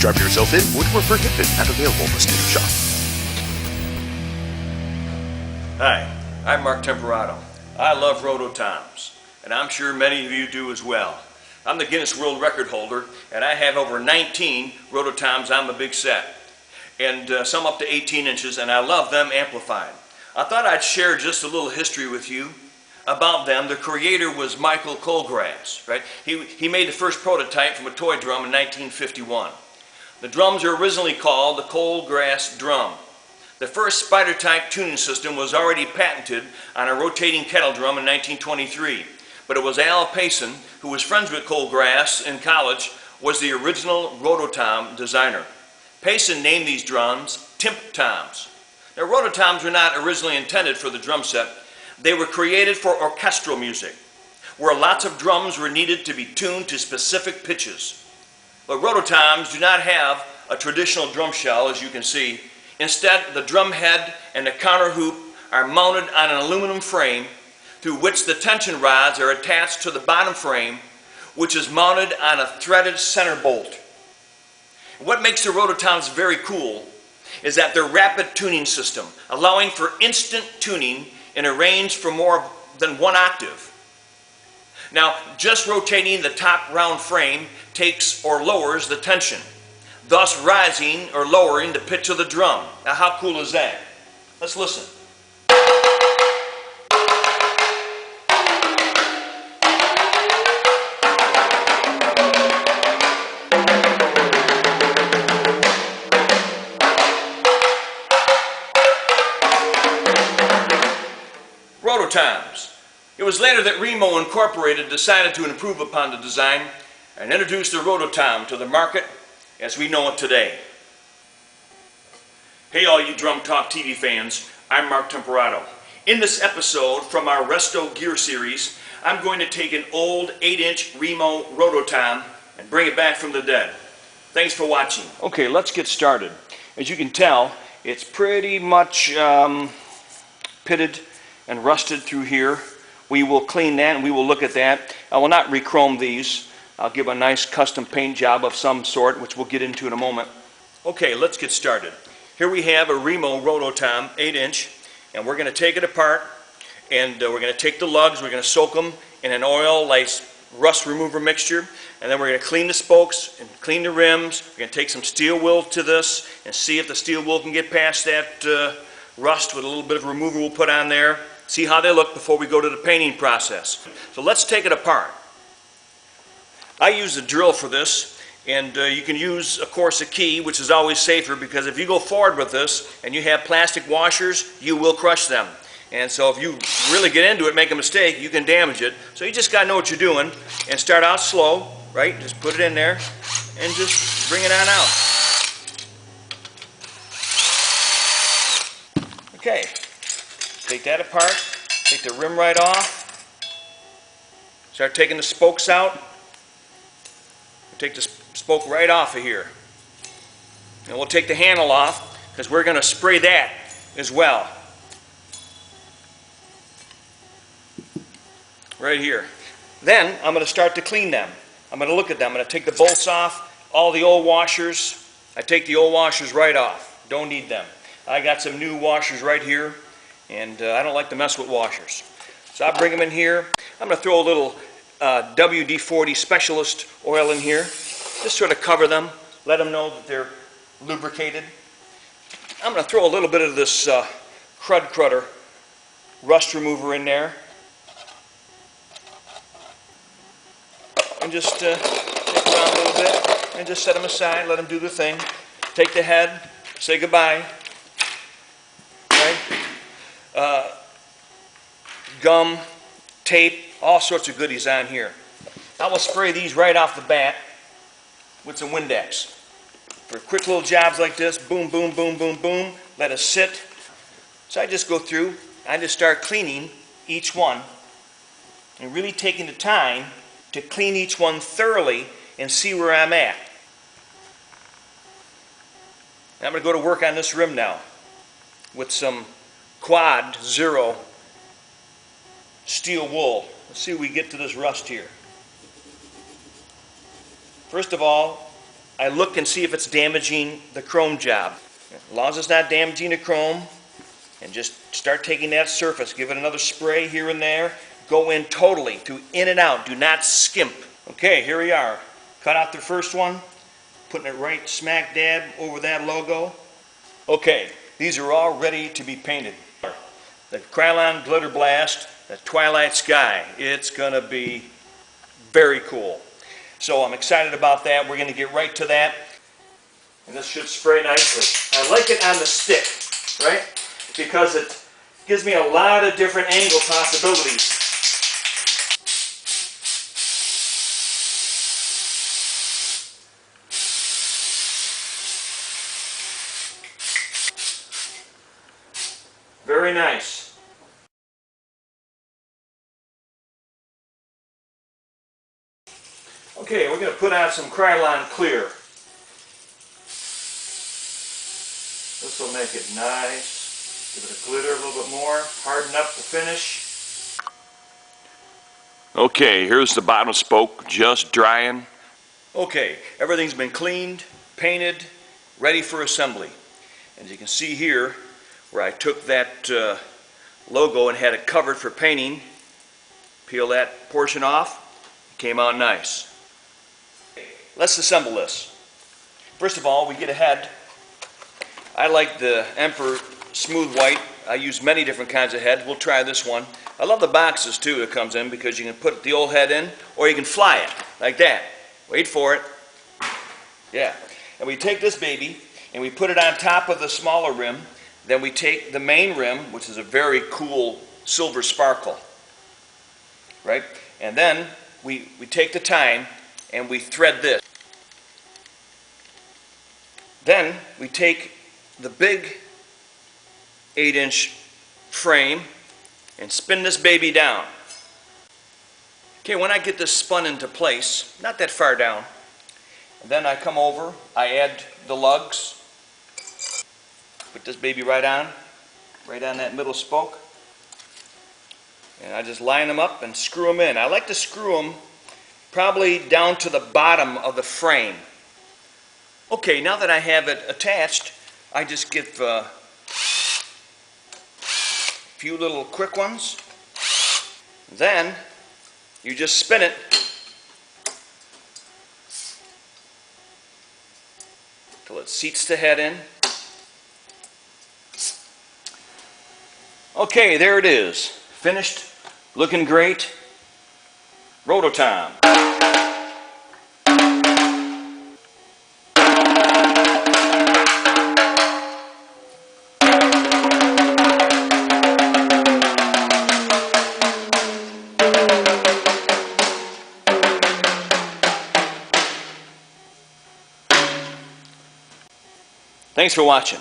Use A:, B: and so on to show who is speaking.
A: Strap yourself in, wood were prohibited and available in the state of shop.
B: Hi, I'm Mark Temperato. I love Roto-Toms, and I'm sure many of you do as well. I'm the Guinness World Record holder, and I have over 19 Roto-Toms on my big set, and some up to 18 inches, and I love them amplified. I thought I'd share just a little history with you about them. The creator was Michael Colgrass, right? He made the first prototype from a toy drum in 1951. The drums are originally called the Colgrass drum. The first spider-type tuning system was already patented on a rotating kettle drum in 1923, but it was Al Payson, who was friends with Colgrass in college, was the original Roto-Tom designer. Payson named these drums Temp-Toms. Now, Roto-Toms were not originally intended for the drum set. They were created for orchestral music, where lots of drums were needed to be tuned to specific pitches. But Roto-Toms do not have a traditional drum shell, as you can see. Instead, the drum head and the counter hoop are mounted on an aluminum frame through which the tension rods are attached to the bottom frame, which is mounted on a threaded center bolt. What makes the Roto-Toms very cool is that they're rapid tuning system, allowing for instant tuning in a range for more than 1 octave. Now, just rotating the top round frame takes or lowers the tension, thus rising or lowering the pitch of the drum. Now, how cool is that? Let's listen. Roto-Toms. It was later that Remo Incorporated decided to improve upon the design and introduced the Roto-Tom to the market as we know it today. Hey all you Drum Talk TV fans, I'm Mark Temperato. In this episode from our Resto-Gear Series, I'm going to take an old 8-inch Remo Roto-Tom and bring it back from the dead. Thanks for watching. Okay, let's get started. As you can tell, it's pretty much pitted and rusted through here. We will clean that and we will look at that. I will not re-chrome these. I'll give a nice custom paint job of some sort, which we'll get into in a moment. Okay, let's get started. Here we have a Remo Roto-Tom 8-inch, and we're going to take it apart, and we're going to take the lugs, we're going to soak them in an oil like rust remover mixture, and then we're going to clean the spokes and clean the rims. We're going to take some steel wool to this and see if the steel wool can get past that rust with a little bit of remover we'll put on there. See how they look before we go to the painting process. So let's take it apart. I use a drill for this, and you can use, of course, a key, which is always safer, because if you go forward with this and you have plastic washers, you will crush them. And so if you really get into it, make a mistake, you can damage it. So you just got to know what you're doing and start out slow, right? Just put it in there and just bring it on out. Okay, take that apart, take the rim right off, start taking the spokes out. Take the spoke right off of here. And we'll take the handle off because we're going to spray that as well. Right here. Then I'm going to start to clean them. I'm going to look at them. I'm going to take the bolts off, all the old washers. I take the old washers right off. Don't need them. I got some new washers right here, and I don't like to mess with washers. So I bring them in here. I'm going to throw a little WD-40 Specialist oil in here. Just sort of cover them, let them know that they're lubricated. I'm going to throw a little bit of this Crutter rust remover in there. And just take it around a little bit and just set them aside, let them do their thing. Take the head, say goodbye. Right? Gum, tape, all sorts of goodies on here. I will spray these right off the bat with some Windex. For quick little jobs like this, boom, boom, boom, boom, boom, let it sit. So I just go through, I just start cleaning each one and really taking the time to clean each one thoroughly and see where I'm at. And I'm going to go to work on this rim now with some Quad Zero steel wool. Let's see if we get to this rust here. First of all, I look and see if it's damaging the chrome job. As long as it's not damaging the chrome, and just start taking that surface, give it another spray here and there, go in totally, to in and out, do not skimp. Okay, here we are. Cut out the first one, putting it right smack dab over that logo. Okay, these are all ready to be painted. The Krylon Glitter Blast, the Twilight Sky, it's gonna be very cool. So I'm excited about that. We're gonna get right to that. And this should spray nicely. I like it on the stick, right? Because it gives me a lot of different angle possibilities. Very nice. Okay, we're going to put on some Krylon Clear. This will make it nice. Give it a glitter a little bit more. Harden up the finish. Okay, here's the bottom spoke just drying. Okay, everything's been cleaned, painted, ready for assembly. As you can see here, where I took that logo and had it covered for painting, peel that portion off, it came out nice. Let's assemble this. First of all, we get a head. I like the Emperor Smooth White. I use many different kinds of heads. We'll try this one. I love the boxes too that comes in, because you can put the old head in, or you can fly it, like that. Wait for it. Yeah. And we take this baby, and we put it on top of the smaller rim. Then we take the main rim, which is a very cool silver sparkle, right? And then we take the time and we thread this. Then we take the big 8-inch frame and spin this baby down. Okay, when I get this spun into place, not that far down, then I come over, I add the lugs, put this baby right on that middle spoke, and I just line them up and screw them in. I like to screw them probably down to the bottom of the frame. Okay, now that I have it attached, I just give a few little quick ones. Then you just spin it till it seats the head in. Okay, there it is. Finished, looking great. Roto-Tom. Thanks for watching.